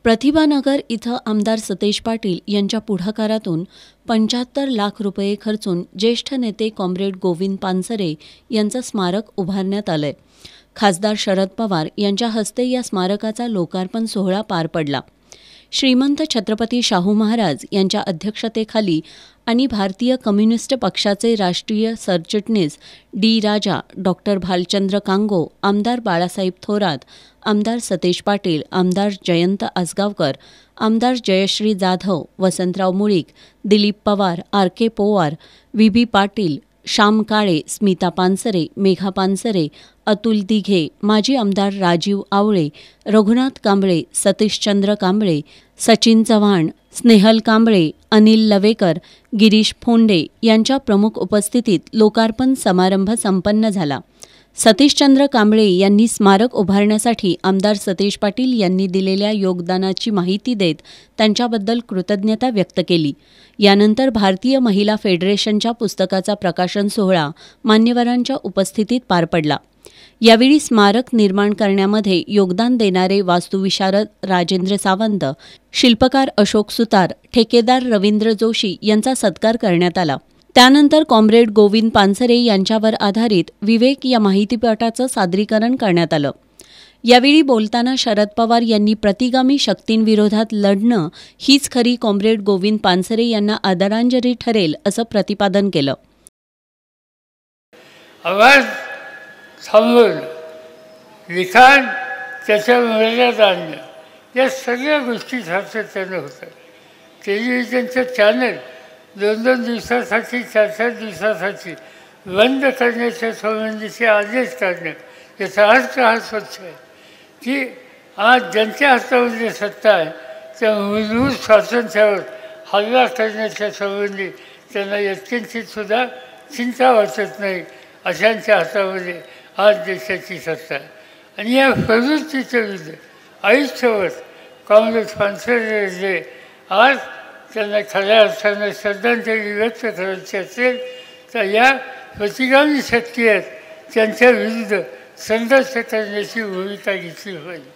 प्रतिभानगर इथं आमदार सतेज पाटील यांच्या पुढाकारातून 75 लाख रुपये खर्चून ज्येष्ठ नेते कॉम्रेड गोविंद पानसरे यांचं स्मारक उभारण्यात आलंय. खासदार शरद पवार यांच्या हस्ते या स्मारकाचा लोकार्पण सोहळा पार पडला. श्रीमंत छत्रपती शाहू महाराज यांच्या अध्यक्षतेखाली आणि भारतीय कम्युनिस्ट पक्षाचे राष्ट्रीय सरचिटणीस डी. राजा, डॉक्टर भालचंद्र कांगो, आमदार बाळासाहेब थोरात, आमदार सतेज पाटील, आमदार जयंत आसगावकर, आमदार जयश्री जाधव, वसंतराव मुळीक, दिलीप पवार, आर. के. पोवार, व्ही. बी. पाटील, श्याम काळे, स्मिता पानसरे, मेघा पानसरे, अतुल दिघे, माजी आमदार राजीव आवळे, रघुनाथ कांबळे, सतीशचंद्र कांबळे, सचिन चव्हाण, स्नेहल कांबळे, अनिल लवेकर, गिरीश फोंडे यांच्या प्रमुख उपस्थितीत लोकार्पण समारंभ संपन्न झाला. सतीशचंद्र कांबळे यांनी स्मारक उभारण्यासाठी आमदार सतेज पाटील यांनी दिलेल्या योगदानाची माहिती देत त्यांच्याबद्दल कृतज्ञता व्यक्त केली. यानंतर भारतीय महिला फेडरेशनच्या पुस्तकाचा प्रकाशन सोहळा मान्यवरांच्या उपस्थितीत पार पडला. यावेळी स्मारक निर्माण करण्यामध्ये योगदान देणारे वास्तुविशारद राजेंद्र सावंत, शिल्पकार अशोक सुतार, ठेकेदार रवींद्र जोशी यांचा सत्कार करण्यात आला. त्यानंतर कॉम्रेड गोविंद पानसरे यांच्यावर आधारित विवेक या माहितीपटाचं सादरीकरण करण्यात आलं. यावेळी बोलताना शरद पवार यांनी प्रतिगामी शक्तींविरोधात लढणं हीच खरी कॉम्रेड गोविंद पानसरे यांना आदरांजली ठरेल असं प्रतिपादन केलं. आवाज थांबवणं, लिखाण त्याच्या मर्यादात आणणं, या सगळ्या गोष्टी सातत्यानं होतात. टेलिव्हिजनचं चॅनल 2-2 दिवसासाठी 4-4 दिवसासाठी बंद करण्याच्या संबंधीचे आदेश काढणं, याचा अर्थ हा स्वच्छ आहे की आज ज्यांच्या हातामध्ये सत्ता आहे त्या मूलभूत स्वातंत्र्यावर हल्ला करण्याच्या संबंधी त्यांना यत्किंचितसुद्धा चिंता वाटत नाही. अशांच्या हातामध्ये आज देशाची सत्ता आहे आणि या प्रवृत्तीच्या विरुद्ध आयुष्यभर काँग्रेस पानसरे जे आज त्यांना खऱ्या अर्थानं श्रद्धांजली व्यक्त करायची असेल तर या प्रतिगामी शक्ती आहेत त्यांच्या विरुद्ध संघर्ष करण्याची भूमिका घेतली पाहिजे.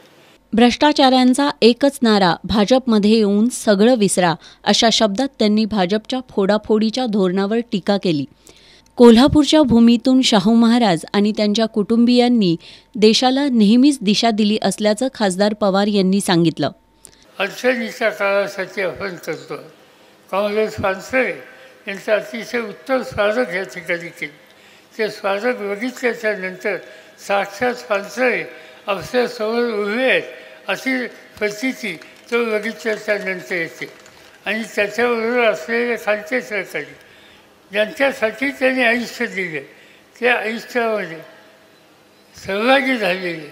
भ्रष्टाचारांचा एकच नारा, भाजपमध्ये येऊन सगळं विसरा, अशा शब्दात त्यांनी भाजपच्या फोडाफोडीच्या धोरणावर टीका केली. कोल्हापूरच्या भूमीतून शाहू महाराज आणि त्यांच्या कुटुंबियांनी देशाला नेहमीच दिशा दिली असल्याचं खासदार पवार यांनी सांगितलं. अडचणीच्या काळासाठी आपण करतो. काँग्रेस पानसरे यांचं अतिशय उत्तम स्वागत या ठिकाणी केलं. ते स्वागत बघितल्याच्या नंतर साक्षात पानसरे आपल्यासमोर उभे आहेत अशी प्रचिती तो बघितल्याच्या नंतर येते. आणि त्याच्याबरोबर असलेले खालचे सहकारी ज्यांच्यासाठी त्यांनी आयुष्य दिले, त्या आयुष्यामध्ये सहभागी झालेले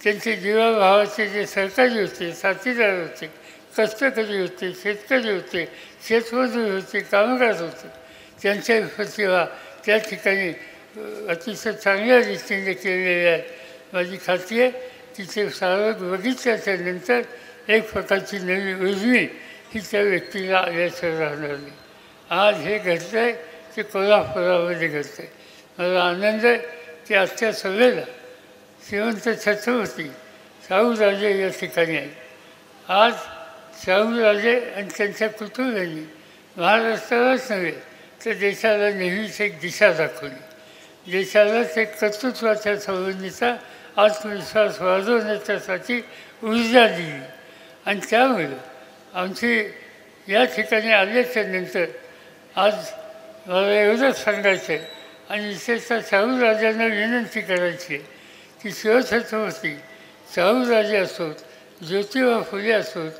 त्यांचे जीवाभावाचे जे सहकारी होते, साथीदार होते, कष्टकरी होते, शेतकरी होते, शेतमजूर होते, कामगार होते, त्यांच्या प्रतिभा त्या ठिकाणी अतिशय चांगल्या रीतीने केलेल्या आहेत. माझी खात्री आहे तिचे सारं बघितल्याच्या नंतर एक प्रकारची नवी उजवी ही त्या व्यक्तीला आल्याचं राहणार नाही. आज हे घडतं आहे ते कोल्हापुरामध्ये घडतं आहे. मला आनंद आहे की आजच्या सभेला श्रीमंत छत्रपती शाहूराजे या ठिकाणी आहेत. आज शाहूराजे आणि त्यांच्या कुटुंबियांनी महाराष्ट्रालाच नव्हे तर देशाला नेहमीच एक दिशा दाखवली. देशालाच एक कर्तृत्वाच्या संबंधीचा आत्मविश्वास वाढवण्याच्यासाठी ऊर्जा दिली. आणि त्यामुळे आमची या ठिकाणी आल्याच्या नंतर आज मला एवढंच सांगायचं आहे आणि विशेषतः शाहूराजांना विनंती करायची आहे की शिवछत्रपती शाहूराजे असोत, ज्योतिबा फुले असोत,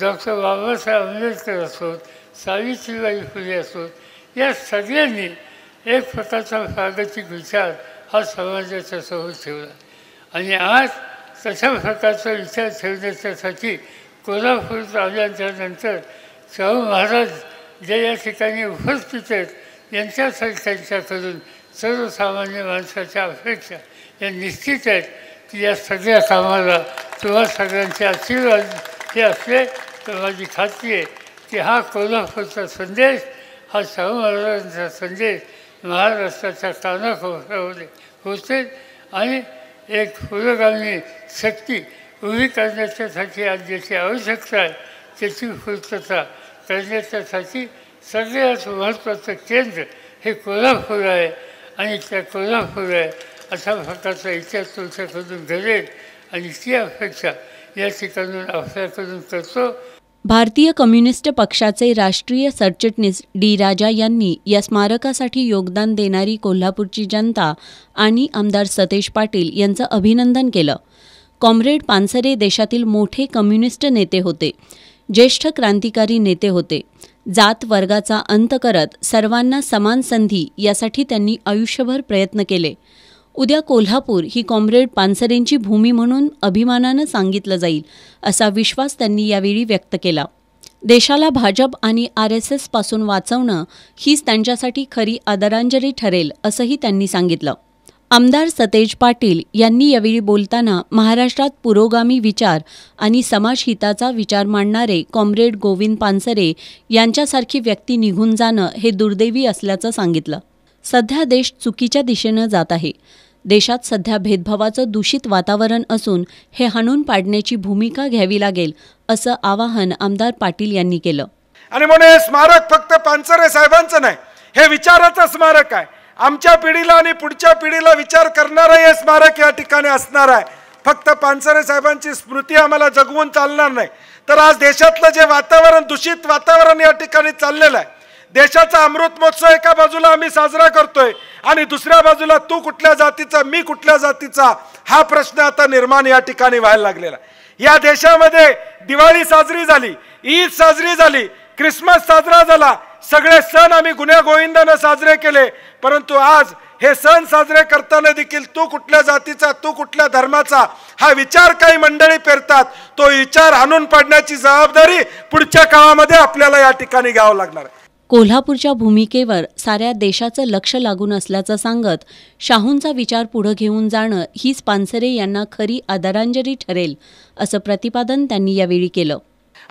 डॉक्टर बाबासाहेब आंबेडकर असोत, सावित्रीबाई फुले असोत, या सगळ्यांनी एक प्रकारचा प्रागतिक विचार हा समाजाच्या समोर ठेवला. आणि आज तशा प्रकारचा विचार ठेवण्याच्यासाठी कोल्हापूरात आल्याच्यानंतर शाहू महाराज जे या ठिकाणी उपस्थित आहेत यांच्यासारख्यांच्याकडून सर्वसामान्य माणसाच्या अपेक्षा या निश्चित आहेत की या सगळ्या कामाला तुम्हा सगळ्यांचे आशीर्वाद हे असले तर माझी खात्री आहे की हा कोल्हापूरचा संदेश, हा शाहू महाराजांचा संदेश महाराष्ट्राच्या कानाकोपऱ्यामध्ये पोचेल आणि एक पुरोगामी शक्ती उभी करण्याच्यासाठी आज ज्याची आवश्यकता आहे त्याची पूर्तता करण्याच्यासाठी सगळ्यात महत्त्वाचं केंद्र हे कोल्हापूर आहे आणि त्या कोल्हापूर आहे अशा प्रकारचा विचार तुमच्याकडून घडेल आणि ती अपेक्षा या ठिकाणून आपल्याकडून करतो. भारतीय कम्युनिस्ट पक्षाचे राष्ट्रीय सरचिटणीस डी राजा यांनी या स्मारकासाठी योगदान देणारी कोल्हापूरची जनता आणि आमदार सतेज पाटील यांचं अभिनंदन केलं. कॉम्रेड पानसरे देशातील मोठे कम्युनिस्ट नेते होते, ज्येष्ठ क्रांतिकारी नेते होते. जात वर्गाचा अंत करत सर्वांना समान संधी यासाठी त्यांनी आयुष्यभर प्रयत्न केले. उद्या कोल्हापूर ही कॉम्रेड पानसरेंची भूमी म्हणून अभिमानानं सांगितलं जाईल असा विश्वास त्यांनी यावेळी व्यक्त केला. देशाला भाजप आणि RSS पासून वाचवणं हीच त्यांच्यासाठी खरी आदरांजली ठरेल असंही त्यांनी सांगितलं. आमदार सतेज पाटील यांनी यावेळी बोलताना महाराष्ट्रात पुरोगामी विचार आणि समाजहिताचा विचार मांडणारे कॉम्रेड गोविंद पानसरे यांच्यासारखी व्यक्ती निघून जाणं हे दुर्दैवी असल्याचं सांगितलं. सध्या देश चुकीच्या दिशेनं जात आहे. देशात सध्या भेदभावाचं दूषित वातावरण असून हे हाणून पाडण्याची भूमिका घ्यावी लागेल असं आवाहन आमदार पाटील यांनी केलं. आणि म्हणून हे स्मारक फक्त पानसरे साहेबांचं नाही, हे विचाराचं स्मारक आहे. आमच्या पिढीला आणि पुढच्या पिढीला विचार करणारं हे स्मारक या ठिकाणी असणार आहे. फक्त पानसरे साहेबांची स्मृती आम्हाला जगवून चालणार नाही. तर आज देशातलं जे वातावरण, दूषित वातावरण या ठिकाणी चाललेलं आहे, देशाचा अमृत महोत्सव एका बाजूला आम्ही साजरा करतोय आणि दुसऱ्या बाजूला तू कुठल्या जातीचा, मी कुठल्या जातीचा हा प्रश्न आता निर्माण या ठिकाणी व्हायला लागलेला. या देशामध्ये दिवाळी साजरी झाली, ईद साजरी झाली, ख्रिसमस साजरा झाला, सगळे सण आम्ही गुण्या गोविंदानं साजरे केले. परंतु आज हे सण साजरे करताना देखील तू कुठल्या जातीचा, तू कुठल्या धर्माचा हा विचार काही मंडळी पेरतात. तो विचार हाणून पाडण्याची जबाबदारी पुढच्या काळामध्ये आपल्याला या ठिकाणी घ्यावं लागणार आहे. कोल्हापूरच्या भूमिकेवर साऱ्या देशाचं लक्ष लागून असल्याचं सांगत शाहूंचा विचार पुढे घेऊन जाणं हीच पानसरे यांना खरी आदरांजली ठरेल असं प्रतिपादन त्यांनी यावेळी केलं.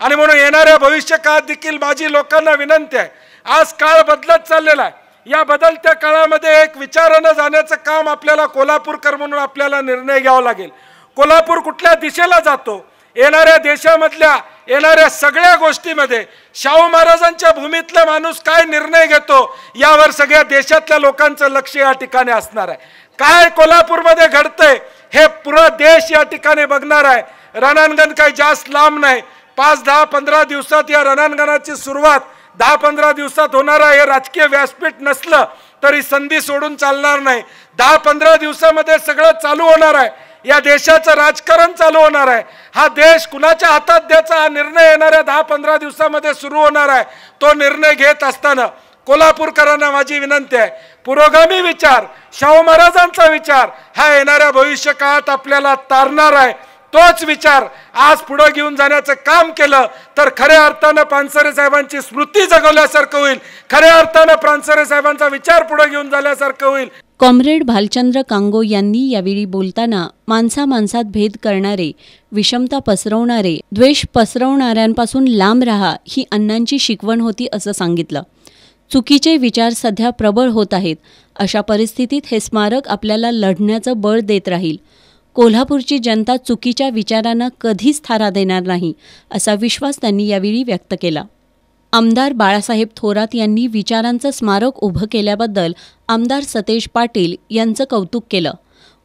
आणि म्हणून येणाऱ्या भविष्य काळात देखील माझी लोकांना विनंती आहे, आज काळ बदलत चाललेला आहे. या बदलत्या काळामध्ये एक विचारानं जाण्याचं काम आपल्याला कोल्हापूरकर म्हणून आपल्याला निर्णय घ्यावा लागेल. कोल्हापूर कुठल्या दिशेला जातो, येणाऱ्या देशामधल्या येणाऱ्या सगळ्या गोष्टीमध्ये शाहू महाराजांच्या भूमीतला माणूस काय निर्णय घेतो यावर सगळ्या देशातल्या लोकांचं लक्ष या ठिकाणी असणार आहे. काय कोल्हापूरमध्ये घडतंय हे पुरा देश या ठिकाणी बघणार आहे. रणांगण काही जास्त लांब नाही, 5, 10, 15 दिवसात या रणांगणाची सुरुवात 10-15 दिवसात होणार आहे. हे राजकीय व्यासपीठ नसलं तरी संधी सोडून चालणार नाही. 10-15 दिवसामध्ये सगळं चालू होणार आहे. या देशाचं राजकारण चालू होणार आहे. हा देश कुणाच्या हातात द्यायचा हा निर्णय येणाऱ्या 10-15 दिवसामध्ये सुरू होणार आहे. तो निर्णय घेत असताना कोल्हापूरकरांना माझी विनंती आहे, पुरोगामी विचार, शाहू महाराजांचा विचार हा येणाऱ्या भविष्य काळात आपल्याला तारणार आहे. तोच विचार आज पुढे घेऊन जाण्याचं काम केलं तर खऱ्या अर्थानं पानसरे साहेबांची स्मृती जगवल्यासारखं होईल, खऱ्या अर्थानं पानसरे साहेबांचा विचार पुढे घेऊन जाण्यासारखं होईल. कॉम्रेड भालचंद्र कांगो यांनी यावेळी बोलताना माणसात भेद करणारे, विषमता पसरवणारे, द्वेष पसरवणाऱ्यांपासून लांब राहा ही अण्णांची शिकवण होती असं सांगितलं. चुकीचे विचार सध्या प्रबळ होत आहेत. अशा परिस्थितीत हे स्मारक आपल्याला लढण्याचं बळ देत राहील. कोल्हापूरची जनता चुकीच्या विचारांना कधीच थारा देणार नाही असा विश्वास त्यांनी यावेळी व्यक्त केला. आमदार बाळासाहेब थोरात यांनी विचारांचं स्मारक उभं केल्याबद्दल आमदार सतेज पाटील यांचं कौतुक केलं.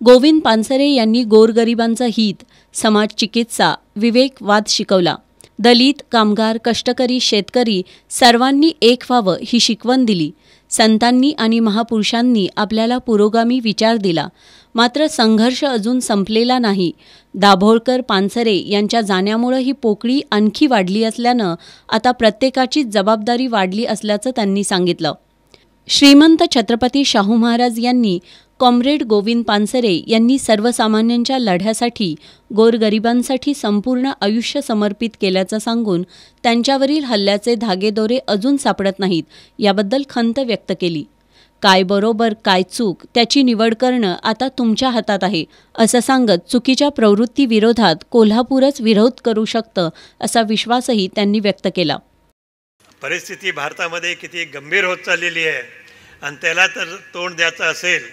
गोविंद पानसरे यांनी गोरगरिबांचं हित, समाज चिकित्सा, विवेकवाद शिकवला. दलित, कामगार, कष्टकरी, शेतकरी सर्वांनी एक व्हावं ही शिकवण दिली. संतांनी आणि महापुरुषांनी आपल्याला पुरोगामी विचार दिला. मात्र संघर्ष अजून संपलेला नाही. दाभोळकर, पानसरे यांच्या जाण्यामुळं ही पोकळी आणखी वाढली असल्यानं आता प्रत्येकाची जबाबदारी वाढली असल्याचं त्यांनी सांगितलं. श्रीमंत छत्रपती शाहू महाराज यांनी कॉम्रेड गोविंद पानसरे यांनी सर्वसामान्यांच्या लढ्यासाठी, गोरगरिबांसाठी संपूर्ण आयुष्य समर्पित केल्याचं सांगून त्यांच्यावरील हल्ल्याचे धागेदोरे अजून सापडत नाहीत याबद्दल खंत व्यक्त केली. काय बरोबर काय चूक त्याची निवड करणं आता तुमच्या हातात आहे असं सांगत चुकीच्या प्रवृत्तीविरोधात कोल्हापूरच विरोध करू शकतं असा विश्वासही त्यांनी व्यक्त केला. परिस्थिती भारतामध्ये किती गंभीर होत चाललेली आहे आणि त्याला तर तोंड द्यायचं असेल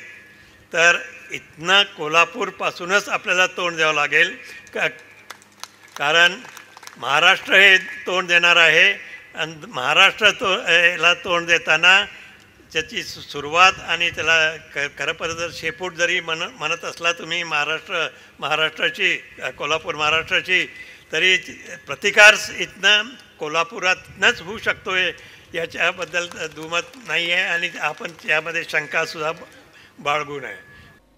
तर इथनं कोल्हापूरपासूनच आपल्याला तोंड द्यावं लागेल. कारण महाराष्ट्र हे तोंड देणार आहे आणि महाराष्ट्र याला तोंड देताना त्याची सुरुवात आणि त्याला खरं परत जर शेपूट जरी म्हणत असला तुम्ही महाराष्ट्राची कोल्हापूर महाराष्ट्राची, तरी प्रतिकार इथनं कोल्हापुरातनंच होऊ शकतो याच्याबद्दल दुमत नाही आहे आणि आपण यामध्ये शंकासुद्धा बाळगू नये.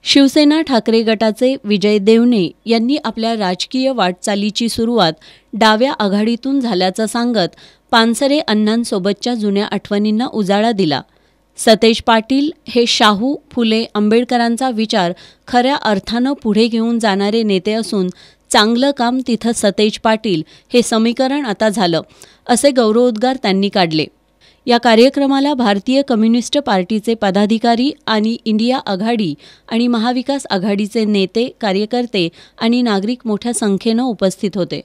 शिवसेना ठाकरे गटाचे विजय देवणे यांनी आपल्या राजकीय वाटचालीची सुरुवात डाव्या आघाडीतून झाल्याचं सांगत पानसरे अण्णांसोबतच्या जुन्या आठवणींना उजाळा दिला. सतेज पाटील हे शाहू फुले आंबेडकरांचा विचार खऱ्या अर्थानं पुढे घेऊन जाणारे नेते असून चांगलं काम तिथं सतेज पाटील हे समीकरण आता झालं, असे गौरवोद्गार त्यांनी काढले. या कार्यक्रमाला भारतीय कम्युनिस्ट पार्टीचे पदाधिकारी आणि इंडिया आघाडी आणि महाविकास आघाडीचे नेते, कार्यकर्ते आणि नागरिक मोठ्या संख्येनं उपस्थित होते.